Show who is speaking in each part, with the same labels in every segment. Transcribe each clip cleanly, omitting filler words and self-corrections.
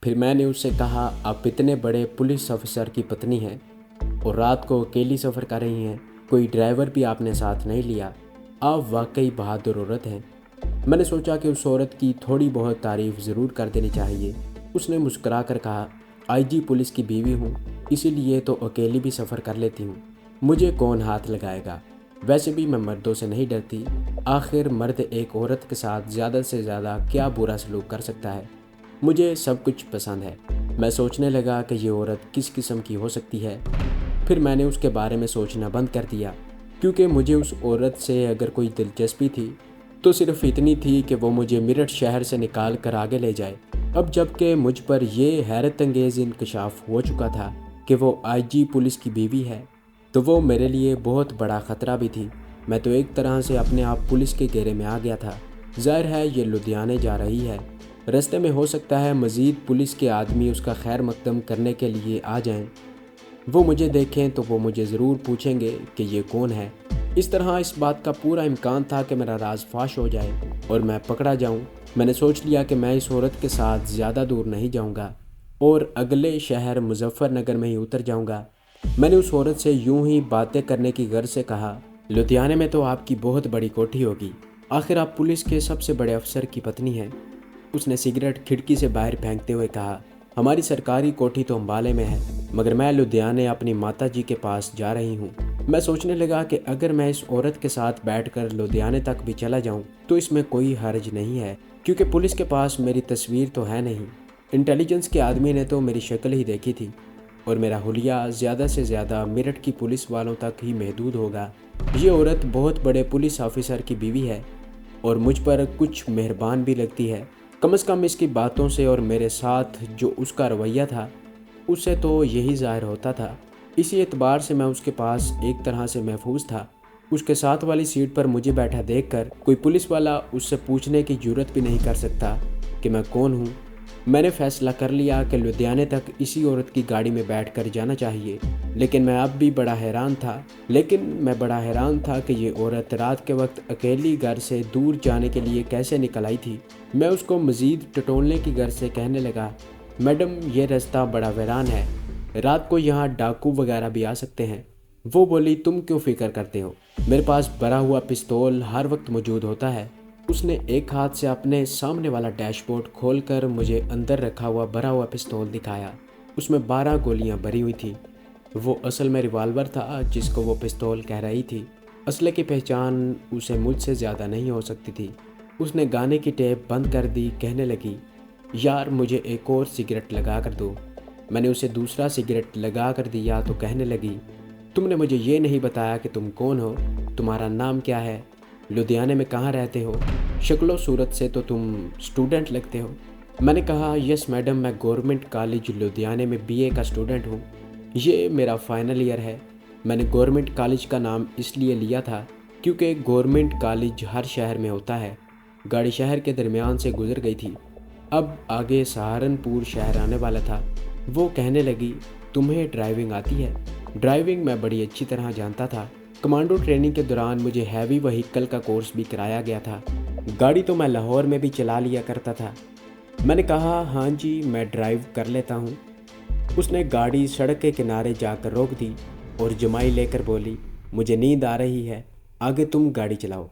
Speaker 1: پھر میں نے اس سے کہا، آپ اتنے بڑے پولیس آفیسر کی پتنی ہیں اور رات کو اکیلی سفر کر رہی ہیں، کوئی ڈرائیور بھی آپ نے ساتھ نہیں لیا، آپ واقعی بہادر عورت ہیں۔ میں نے سوچا کہ اس عورت کی تھوڑی بہت تعریف ضرور کر دینی چاہیے۔ اس نے مسکرا کر کہا، آئی جی پولیس کی بیوی ہوں، اسی لیے تو اکیلی بھی سفر کر لیتی ہوں، مجھے کون ہاتھ لگائے گا؟ ویسے بھی میں مردوں سے نہیں ڈرتی، آخر مرد ایک عورت کے ساتھ زیادہ سے زیادہ کیا برا سلوک کر سکتا ہے؟ مجھے سب کچھ پسند ہے۔ میں سوچنے لگا کہ یہ عورت کس قسم کی ہو سکتی ہے۔ پھر میں نے اس کے بارے میں سوچنا بند کر دیا، کیونکہ مجھے اس عورت سے اگر کوئی دلچسپی تھی تو صرف اتنی تھی کہ وہ مجھے میرٹھ شہر سے نکال کر آگے لے جائے۔ اب جب کہ مجھ پر یہ حیرت انگیز انکشاف ہو چکا تھا کہ وہ آئی جی پولیس کی بیوی ہے، تو وہ میرے لیے بہت بڑا خطرہ بھی تھی۔ میں تو ایک طرح سے اپنے آپ پولیس کے گھیرے میں آ گیا تھا۔ ظاہر ہے یہ لدھیانے جا رہی ہے، رستے میں ہو سکتا ہے مزید پولیس کے آدمی اس کا خیر مقدم کرنے کے لیے آ جائیں۔ وہ مجھے دیکھیں تو وہ مجھے ضرور پوچھیں گے کہ یہ کون ہے۔ اس طرح اس بات کا پورا امکان تھا کہ میرا راز فاش ہو جائے اور میں پکڑا جاؤں۔ میں نے سوچ لیا کہ میں اس عورت کے ساتھ زیادہ دور نہیں جاؤں گا اور اگلے شہر مظفر نگر میں ہی اتر جاؤں گا۔ میں نے اس عورت سے یوں ہی باتیں کرنے کی غرض سے کہا، لدھیانے میں تو آپ کی بہت بڑی کوٹھی ہوگی، آخر آپ پولیس کے سب سے بڑے افسر کی پتنی ہیں۔ اس نے سگریٹ کھڑکی سے باہر پھینکتے ہوئے کہا، ہماری سرکاری کوٹھی تو امبالے میں ہے، مگر میں لدھیانے اپنی ماتا جی کے پاس جا رہی ہوں۔ میں سوچنے لگا کہ اگر میں اس عورت کے ساتھ بیٹھ کر لدھیانے تک بھی چلا جاؤں تو اس میں کوئی حرج نہیں ہے، کیونکہ پولیس کے پاس میری تصویر تو ہے نہیں۔ انٹیلیجنس کے آدمی نے تو میری شکل ہی دیکھی تھی اور میرا حلیہ زیادہ سے زیادہ میرٹھ کی پولیس والوں تک ہی محدود ہوگا۔ یہ عورت بہت بڑے پولیس آفیسر کی بیوی ہے اور مجھ پر کچھ مہربان بھی لگتی ہے، کم از کم اس کی باتوں سے اور میرے ساتھ جو اس کا رویہ تھا اس سے تو یہی ظاہر ہوتا تھا۔ اسی اعتبار سے میں اس کے پاس ایک طرح سے محفوظ تھا۔ اس کے ساتھ والی سیٹ پر مجھے بیٹھا دیکھ کر کوئی پولیس والا اس سے پوچھنے کی جرات بھی نہیں کر سکتا کہ میں کون ہوں۔ میں نے فیصلہ کر لیا کہ لدھیانے تک اسی عورت کی گاڑی میں بیٹھ کر جانا چاہیے، لیکن میں اب بھی بڑا حیران تھا کہ یہ عورت رات کے وقت اکیلی گھر سے دور جانے کے لیے کیسے نکل آئی تھی۔ میں اس کو مزید ٹٹولنے کی غرض سے کہنے لگا، میڈم یہ راستہ بڑا ویران ہے، رات کو یہاں ڈاکو وغیرہ بھی آ سکتے ہیں۔ وہ بولی، تم کیوں فکر کرتے ہو، میرے پاس بھرا ہوا پستول ہر وقت موجود ہوتا ہے۔ اس نے ایک ہاتھ سے اپنے سامنے والا ڈیش بورڈ کھول کر مجھے اندر رکھا ہوا بھرا ہوا پستول دکھایا۔ اس میں 12 گولیاں بھری ہوئی تھیں۔ وہ اصل میں ریوالور تھا جس کو وہ پستول کہہ رہی تھی۔ اسلحے کی پہچان اسے مجھ سے زیادہ نہیں ہو سکتی تھی۔ اس نے گانے کی ٹیپ بند کر دی، کہنے لگی، یار مجھے ایک اور سگریٹ لگا کر دو۔ میں نے اسے دوسرا سگریٹ لگا کر دیا تو کہنے لگی، تم نے مجھے یہ نہیں بتایا کہ تم کون ہو، تمہارا نام کیا ہے، لدھیانے میں کہاں رہتے ہو، شکل و صورت سے تو تم اسٹوڈنٹ لگتے ہو۔ میں نے کہا، یس میڈم، میں گورنمنٹ کالج لدھیانے میں BA کا اسٹوڈنٹ ہوں، یہ میرا فائنل ایئر ہے۔ میں نے گورنمنٹ کالج کا نام اس لیے لیا تھا کیونکہ گورنمنٹ کالج ہر شہر میں ہوتا ہے۔ گاڑی شہر کے درمیان سے گزر گئی تھی، اب آگے سہارنپور شہر آنے والا تھا۔ وہ کہنے لگی، تمہیں ڈرائیونگ آتی ہے؟ ڈرائیونگ میں بڑی اچھی طرح جانتا تھا، کمانڈو ٹریننگ کے دوران مجھے ہیوی وہیکل کا کورس بھی کرایا گیا تھا، گاڑی تو میں لاہور میں بھی چلا لیا کرتا تھا۔ میں نے کہا، ہاں جی میں ڈرائیو کر لیتا ہوں۔ اس نے گاڑی سڑک کے کنارے جا کر روک دی اور جمائی لے کر بولی، مجھے نیند آ رہی ہے، آگے تم گاڑی چلاؤ۔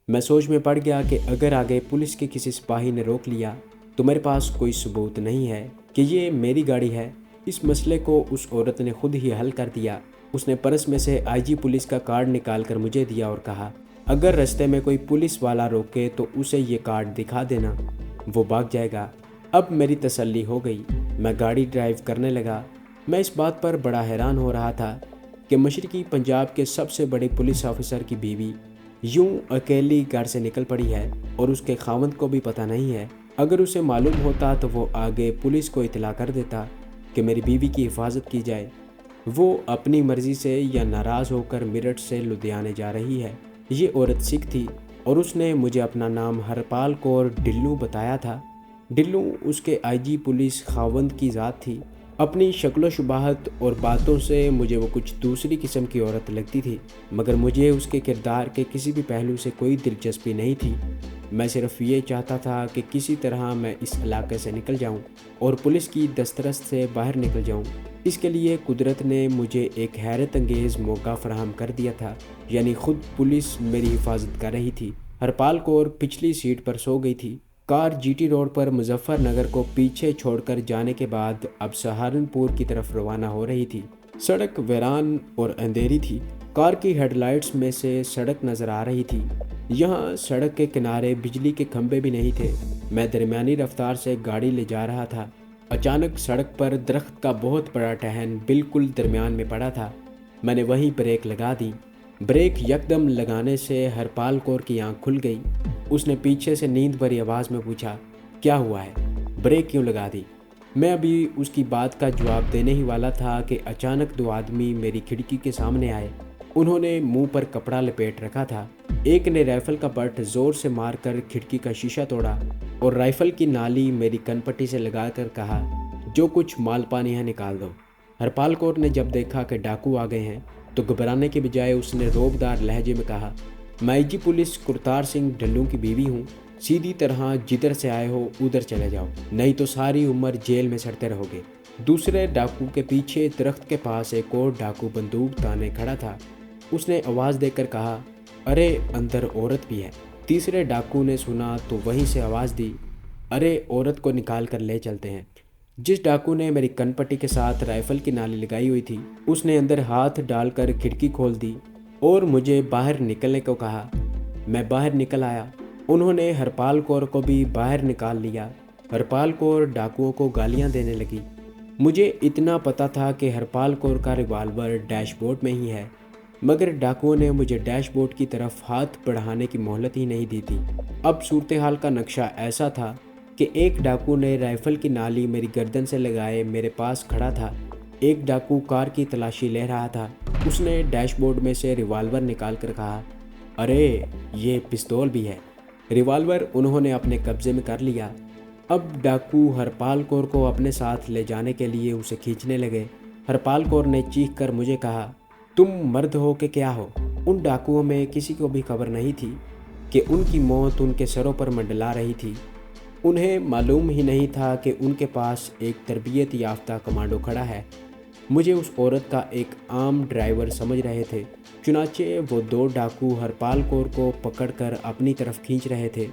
Speaker 1: میں سوچ میں پڑ گیا کہ اگر آگے پولیس کے کسی سپاہی نے روک لیا تو میرے پاس کوئی ثبوت نہیں ہے کہ یہ میری گاڑی ہے۔ اس مسئلے کو اس عورت نے خود ہی حل کر دیا۔ اس نے پرس میں سے IG پولیس کا کارڈ نکال کر مجھے دیا اور کہا، اگر رستے میں کوئی پولیس والا روکے تو اسے یہ کارڈ دکھا دینا، وہ بھاگ جائے گا۔ اب میری تسلی ہو گئی، میں گاڑی ڈرائیو کرنے لگا۔ میں اس بات پر بڑا حیران ہو رہا تھا کہ مشرقی پنجاب کے سب سے بڑے پولیس آفیسر کی بیوی یوں اکیلی گھر سے نکل پڑی ہے اور اس کے خاوند کو بھی پتہ نہیں ہے۔ اگر اسے معلوم ہوتا تو وہ آگے پولیس کو اطلاع کر دیتا کہ میری بیوی کی حفاظت کی جائے۔ وہ اپنی مرضی سے یا ناراض ہو کر میرٹھ سے لدھیانے جا رہی ہے۔ یہ عورت سکھ تھی اور اس نے مجھے اپنا نام ہرپال کور ڈھلو بتایا تھا۔ ڈھلو اس کے IG پولیس خاوند کی ذات تھی۔ اپنی شکل و شباہت اور باتوں سے مجھے وہ کچھ دوسری قسم کی عورت لگتی تھی، مگر مجھے اس کے کردار کے کسی بھی پہلو سے کوئی دلچسپی نہیں تھی۔ میں صرف یہ چاہتا تھا کہ کسی طرح میں اس علاقے سے نکل جاؤں اور پولیس کی دسترس سے باہر نکل جاؤں۔ اس کے لیے قدرت نے مجھے ایک حیرت انگیز موقع فراہم کر دیا تھا، یعنی خود پولیس میری حفاظت کر رہی تھی۔ ہرپال کور پچھلی سیٹ پر سو گئی تھی۔ کار جی ٹی روڈ پر مظفر نگر کو پیچھے چھوڑ کر جانے کے بعد اب سہارنپور کی طرف روانہ ہو رہی تھی۔ سڑک ویران اور اندھیری تھی۔ کار کی ہیڈ لائٹس میں سے سڑک نظر آ رہی تھی۔ یہاں سڑک کے کنارے بجلی کے کھمبے بھی نہیں تھے۔ میں درمیانی رفتار سے گاڑی لے جا رہا تھا۔ اچانک سڑک پر درخت کا بہت بڑا ٹہن بالکل درمیان میں پڑا تھا۔ میں نے وہیں بریک لگا دی۔ بریک یکدم لگانے سے ہرپال کور کی آنکھ کھل گئی۔ اس نے پیچھے سے نیند بھری آواز میں پوچھا، کیا ہوا ہے؟ بریک کیوں لگا دی؟ میں ابھی اس کی بات کا جواب دینے ہی والا تھا کہ اچانک دو آدمی میری کھڑکی کے سامنے آئے۔ انہوں نے منہ پر کپڑا لپیٹ رکھا تھا۔ ایک نے رائفل کا بٹ زور سے مار کر کھڑکی کا شیشہ توڑا اور رائفل کی نالی میری کن پٹی سے لگا کر کہا، جو کچھ مال پانی ہے نکال دو۔ ہرپال کور نے جب دیکھا کہ ڈاکو آ گئے ہیں تو گھبرانے کے بجائے اس نے روبدار لہجے میں کہا، میں جی پولیس کرتار سنگھ ڈھلوں کی بیوی ہوں، سیدھی طرح جدھر سے آئے ہو ادھر چلے جاؤ، نہیں تو ساری عمر جیل میں سڑتے رہو گے۔ دوسرے ڈاکو کے پیچھے درخت کے پاس ایک اور ڈاکو بندوق تانے کھڑا تھا۔ اس نے آواز دے کر کہا، ارے اندر عورت بھی ہے۔ تیسرے ڈاکو نے سنا تو وہیں سے آواز دی، ارے عورت کو نکال کر لے چلتے ہیں۔ جس ڈاکو نے میری کن پٹی کے ساتھ رائفل کی نالی لگائی ہوئی تھی، اس نے اندر ہاتھ ڈال کر کھڑکی کھول دی اور مجھے باہر نکلنے کو کہا۔ میں باہر نکل آیا۔ انہوں نے ہرپال کور کو بھی باہر نکال لیا۔ ہرپال کور ڈاکوؤں کو گالیاں دینے لگی۔ مجھے اتنا پتا تھا کہ ہرپال کور کا ریوالور ڈیش بورڈ میں ہی ہے، مگر ڈاکوؤں نے مجھے ڈیش بورڈ کی طرف ہاتھ بڑھانے کی مہلت ہی نہیں دی تھی۔ اب صورتحال کا نقشہ ایسا تھا کہ ایک ڈاکو نے رائفل کی نالی میری گردن سے لگائے میرے پاس کھڑا تھا۔ ایک ڈاکو کار کی تلاشی لے رہا تھا۔ اس نے ڈیش بورڈ میں سے ریوالور نکال کر کہا، ارے یہ پستول بھی ہے۔ ریوالور انہوں نے اپنے قبضے میں کر لیا۔ اب ڈاکو ہرپال کور کو اپنے ساتھ لے جانے کے لیے اسے کھینچنے لگے۔ ہرپال کور نے چیخ کر مجھے کہا، تم مرد ہو کہ کیا ہو؟ ان ڈاکوؤں میں کسی کو بھی خبر نہیں تھی کہ ان کی موت ان کے سروں پر منڈلا رہی تھی۔ انہیں معلوم ہی نہیں تھا کہ ان کے پاس ایک تربیت یافتہ کمانڈو کھڑا ہے۔ مجھے اس عورت کا ایک عام ڈرائیور سمجھ رہے تھے۔ چنانچہ وہ دو ڈاکو ہرپال کور کو پکڑ کر اپنی طرف کھینچ رہے تھے۔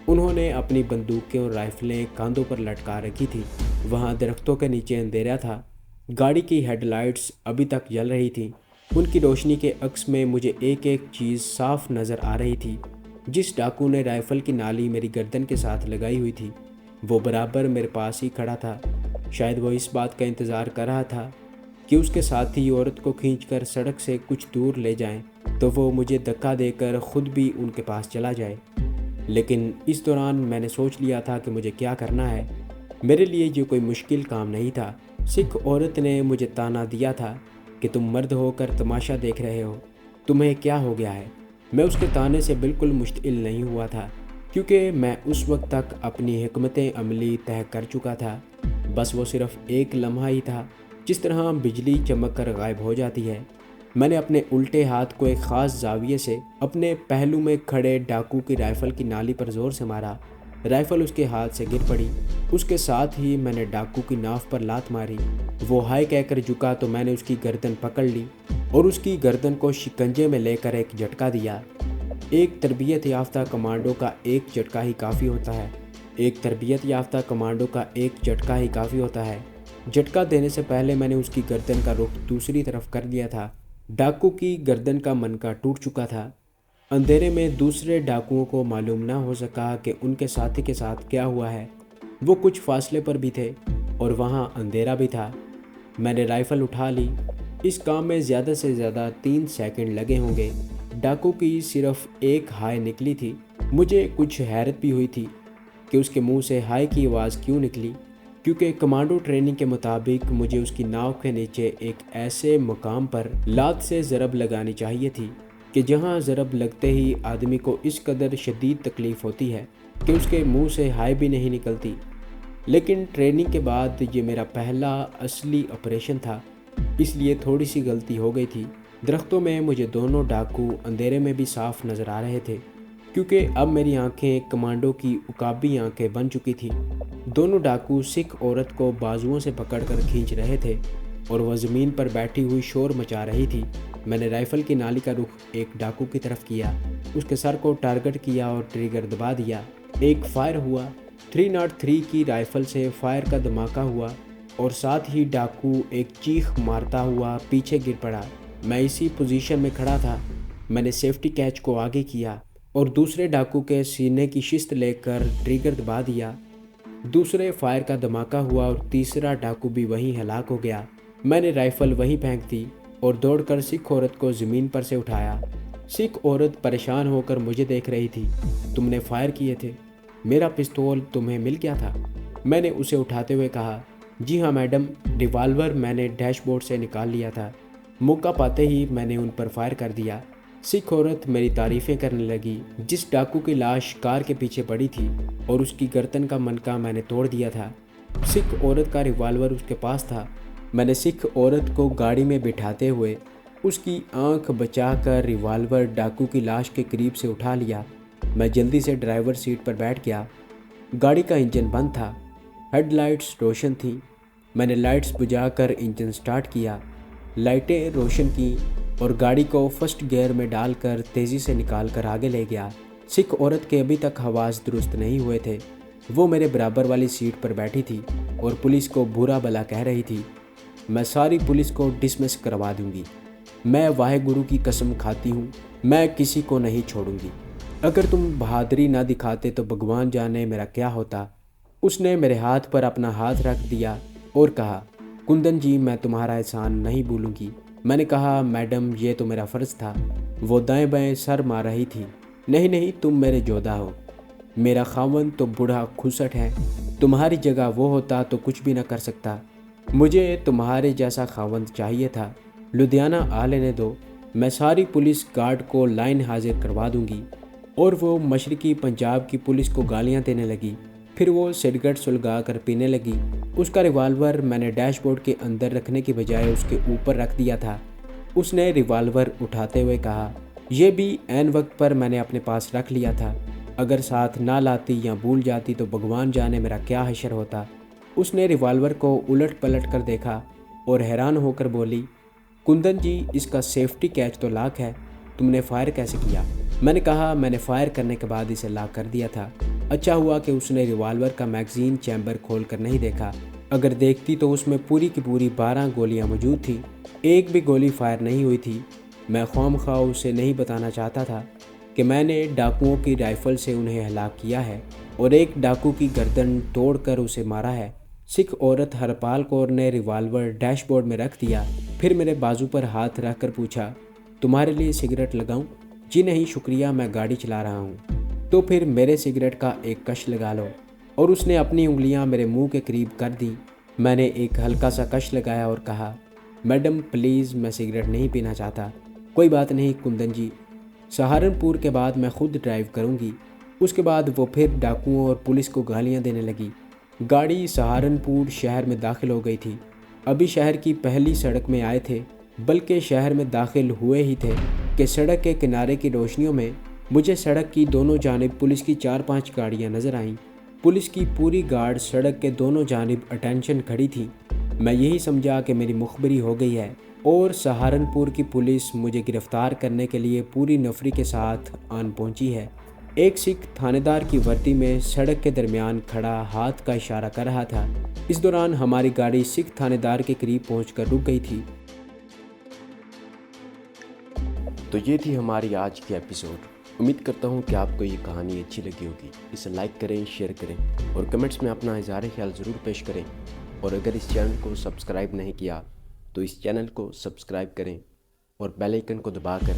Speaker 1: انہوں نے اپنی بندوقیں اور رائفلیں کاندھوں پر لٹکا رکھی تھی۔ وہاں درختوں کے نیچے اندھیرا تھا۔ گاڑی کی ہیڈ لائٹس ابھی تک جل رہی تھیں۔ ان کی روشنی کے عکس میں مجھے ایک ایک چیز صاف نظر آ رہی تھی۔ جس ڈاکو نے رائفل کی نالی میری گردن کے ساتھ لگائی ہوئی تھی، وہ برابر میرے پاس ہی کھڑا تھا۔ شاید وہ اس بات کا انتظار کر رہا تھا کہ اس کے ساتھی عورت کو کھینچ کر سڑک سے کچھ دور لے جائیں تو وہ مجھے دھکا دے کر خود بھی ان کے پاس چلا جائے۔ لیکن اس دوران میں نے سوچ لیا تھا کہ مجھے کیا کرنا ہے۔ میرے لیے یہ کوئی مشکل کام نہیں تھا۔ سکھ عورت نے مجھے تانا دیا تھا کہ تم مرد ہو کر تماشا دیکھ رہے ہو، تمہیں کیا ہو گیا ہے؟ میں اس کے تانے سے بالکل مشتعل نہیں ہوا تھا، کیونکہ میں اس وقت تک اپنی حکمت عملی طے کر چکا تھا۔ بس وہ صرف ایک لمحہ ہی تھا، جس طرح بجلی چمک کر غائب ہو جاتی ہے۔ میں نے اپنے الٹے ہاتھ کو ایک خاص زاویے سے اپنے پہلو میں کھڑے ڈاکو کی رائفل کی نالی پر زور سے مارا۔ رائفل اس کے ہاتھ سے گر پڑی۔ اس کے ساتھ ہی میں نے ڈاکو کی ناف پر لات ماری۔ وہ ہائے کہہ کر جھکا تو میں نے اس کی گردن پکڑ لی اور اس کی گردن کو شکنجے میں لے کر ایک جھٹکا دیا۔ ایک تربیت یافتہ کمانڈو کا ایک جھٹکا ہی کافی ہوتا ہے۔ ایک تربیت یافتہ کمانڈو کا ایک جھٹکا ہی کافی ہوتا ہے۔ جھٹکا دینے سے پہلے میں نے اس کی گردن کا رخ دوسری طرف کر دیا تھا۔ ڈاکو کی گردن کا منکا ٹوٹ چکا تھا۔ اندھیرے میں دوسرے ڈاکوؤں کو معلوم نہ ہو سکا کہ ان کے ساتھی کے ساتھ کیا ہوا ہے۔ وہ کچھ فاصلے پر بھی تھے اور وہاں اندھیرا بھی تھا۔ میں نے رائفل اٹھا لی۔ اس کام میں زیادہ سے زیادہ 3 سیکنڈ لگے ہوں گے۔ ڈاکو کی صرف ایک ہائے نکلی تھی۔ مجھے کچھ حیرت بھی ہوئی تھی کہ اس کے منہ سے ہائے کی آواز کیوں نکلی، کیونکہ کمانڈو ٹریننگ کے مطابق مجھے اس کی ناک کے نیچے ایک ایسے مقام پر لات سے ضرب لگانی چاہیے تھی کہ جہاں ضرب لگتے ہی آدمی کو اس قدر شدید تکلیف ہوتی ہے کہ اس کے منہ سے ہائے بھی نہیں نکلتی۔ لیکن ٹریننگ کے بعد یہ میرا پہلا اصلی آپریشن تھا، اس لیے تھوڑی سی غلطی ہو گئی تھی۔ درختوں میں مجھے دونوں ڈاکو اندھیرے میں بھی صاف نظر آ رہے تھے۔ کیونکہ اب میری آنکھیں کمانڈو کی عقابی آنکھیں بن چکی تھیں۔ دونوں ڈاکو سکھ عورت کو بازوؤں سے پکڑ کر کھینچ رہے تھے اور وہ زمین پر بیٹھی ہوئی شور مچا رہی تھی۔ میں نے رائفل کی نالی کا رخ ایک ڈاکو کی طرف کیا، اس کے سر کو ٹارگٹ کیا اور ٹریگر دبا دیا۔ ایک فائر ہوا، 303 کی رائفل سے فائر کا دھماکہ ہوا اور ساتھ ہی ڈاکو ایک چیخ مارتا ہوا پیچھے گر پڑا۔ میں اسی پوزیشن میں کھڑا تھا۔ میں نے سیفٹی کیچ کو آگے کیا اور دوسرے ڈاکو کے سینے کی شست لے کر ٹریگر دبا دیا۔ دوسرے فائر کا دھماکہ ہوا اور تیسرا ڈاکو بھی وہیں ہلاک ہو گیا۔ میں نے رائفل وہیں پھینک دی اور دوڑ کر سکھ عورت کو زمین پر سے اٹھایا۔ سکھ عورت پریشان ہو کر مجھے دیکھ رہی تھی۔ تم نے فائر کیے تھے؟ میرا پستول تمہیں مل گیا تھا؟ میں نے اسے اٹھاتے ہوئے کہا۔ جی ہاں میڈم، ریوالور میں نے ڈیش بورڈ سے نکال لیا تھا۔ موقع پاتے ہی میں نے ان پر فائر کر دیا۔ سکھ عورت میری تعریفیں کرنے لگی۔ جس ڈاکو کی لاش کار کے پیچھے پڑی تھی اور اس کی گردن کا منکا میں نے توڑ دیا تھا، سکھ عورت کا ریوالور اس کے پاس تھا۔ میں نے سکھ عورت کو گاڑی میں بٹھاتے ہوئے اس کی آنکھ بچا کر ریوالور ڈاکو کی لاش کے قریب سے اٹھا لیا۔ میں جلدی سے ڈرائیور سیٹ پر بیٹھ گیا۔ گاڑی کا انجن بند تھا، ہیڈ لائٹس روشن تھیں۔ میں نے لائٹس بجھا کر انجن سٹارٹ کیا، لائٹیں روشن کیں اور گاڑی کو فرسٹ گیئر میں ڈال کر تیزی سے نکال کر آگے لے گیا۔ سکھ عورت کے ابھی تک حواس درست نہیں ہوئے تھے۔ وہ میرے برابر والی سیٹ پر بیٹھی تھی اور پولیس کو برا بھلا کہہ رہی تھی۔ میں ساری پولیس کو ڈسمس کروا دوں گی۔ میں واحے گرو کی قسم کھاتی ہوں، میں کسی کو نہیں چھوڑوں گی۔ اگر تم بہادری نہ دکھاتے تو بھگوان جانے میرا کیا ہوتا۔ اس نے میرے ہاتھ پر اپنا ہاتھ رکھ دیا اور کہا، کندن جی میں تمہارا احسان نہیں بھولوں گی۔ میں نے کہا، میڈم یہ تو میرا فرض تھا۔ وہ دائیں بائیں سر مار رہی تھی۔ نہیں تم میرے جودھا ہو، میرا خاوند تو بوڑھا کھسٹ ہے، تمہاری جگہ وہ ہوتا تو کچھ بھی نہ کر سکتا۔ مجھے تمہارے جیسا خاوند چاہیے تھا۔ لدھیانہ آ لینے دو، میں ساری پولیس گارڈ کو لائن حاضر کروا دوں گی۔ اور وہ مشرقی پنجاب کی پولیس کو گالیاں دینے لگی۔ پھر وہ سگریٹ سلگا کر پینے لگی۔ اس کا ریوالور میں نے ڈیش بورڈ کے اندر رکھنے کی بجائے اس کے اوپر رکھ دیا تھا۔ اس نے ریوالور اٹھاتے ہوئے کہا، یہ بھی عین وقت پر میں نے اپنے پاس رکھ لیا تھا۔ اگر ساتھ نہ لاتی یا بھول جاتی تو بھگوان جانے میرا کیا حشر ہوتا۔ اس نے ریوالور کو الٹ پلٹ کر دیکھا اور حیران ہو کر بولی، کندن جی اس کا سیفٹی کیچ تو لاک ہے، تم نے فائر کیسے کیا؟ میں نے کہا، میں نے فائر کرنے کے بعد اسے لاک کر دیا تھا۔ اچھا ہوا کہ اس نے ریوالور کا میگزین چیمبر کھول کر نہیں دیکھا، اگر دیکھتی تو اس میں پوری کی پوری 12 گولیاں موجود تھیں، ایک بھی گولی فائر نہیں ہوئی تھی۔ میں خواہ اسے نہیں بتانا چاہتا تھا کہ میں نے ڈاکوؤں کی رائفل سے انہیں ہلاک کیا ہے اور ایک ڈاکو کی گردن توڑ کر اسے مارا ہے۔ سکھ عورت ہرپال کور نے ریوالور ڈیش بورڈ میں رکھ دیا، پھر میرے بازو پر ہاتھ رکھ کر پوچھا، تمہارے لیے سگریٹ لگاؤں؟ جی نہیں شکریہ، میں گاڑی چلا رہا ہوں۔ تو پھر میرے سگریٹ کا ایک کش لگا لو۔ اور اس نے اپنی انگلیاں میرے منہ کے قریب کر دیں۔ میں نے ایک ہلکا سا کش لگایا اور کہا، میڈم پلیز میں سگریٹ نہیں پینا چاہتا۔ کوئی بات نہیں کندن جی، سہارنپور کے بعد میں خود ڈرائیو کروں گی۔ اس کے بعد وہ پھر ڈاکوؤں اور پولیس کو گالیاں دینے لگی۔ گاڑی سہارنپور شہر میں داخل ہو گئی تھی۔ ابھی شہر کی پہلی سڑک میں آئے تھے، بلکہ شہر میں داخل ہوئے ہی تھے کہ سڑک کے کنارے کی روشنیوں میں مجھے سڑک کی دونوں جانب پولیس کی 4-5 گاڑیاں نظر آئیں۔ پولیس کی پوری گارڈ سڑک کے دونوں جانب اٹینشن کھڑی تھی۔ میں یہی سمجھا کہ میری مخبری ہو گئی ہے اور سہارنپور کی پولیس مجھے گرفتار کرنے کے لیے پوری نفری کے ساتھ آن پہنچی ہے۔ ایک سکھ تھانے دار کی وردی میں سڑک کے درمیان کھڑا ہاتھ کا اشارہ کر رہا تھا۔ اس دوران ہماری گاڑی سکھ تھانے دار کے قریب پہنچ کر رک گئی تھی۔ تو یہ تھی ہماری آج کی ایپیسوڈ۔ امید کرتا ہوں کہ آپ کو یہ کہانی اچھی لگی ہوگی۔ اسے لائک کریں، شیئر کریں اور کمنٹس میں اپنا اظہار خیال ضرور پیش کریں۔ اور اگر اس چینل کو سبسکرائب نہیں کیا تو اس چینل کو سبسکرائب کریں اور بیل آئیکن کو دبا کر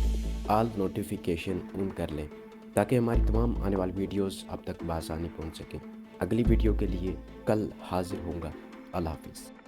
Speaker 1: آل نوٹیفیکیشن آن کر لیں تاکہ ہماری تمام آنے والی ویڈیوز اب تک بآسانی پہنچ سکیں۔ اگلی ویڈیو کے لیے کل حاضر ہوں گا۔ اللہ حافظ۔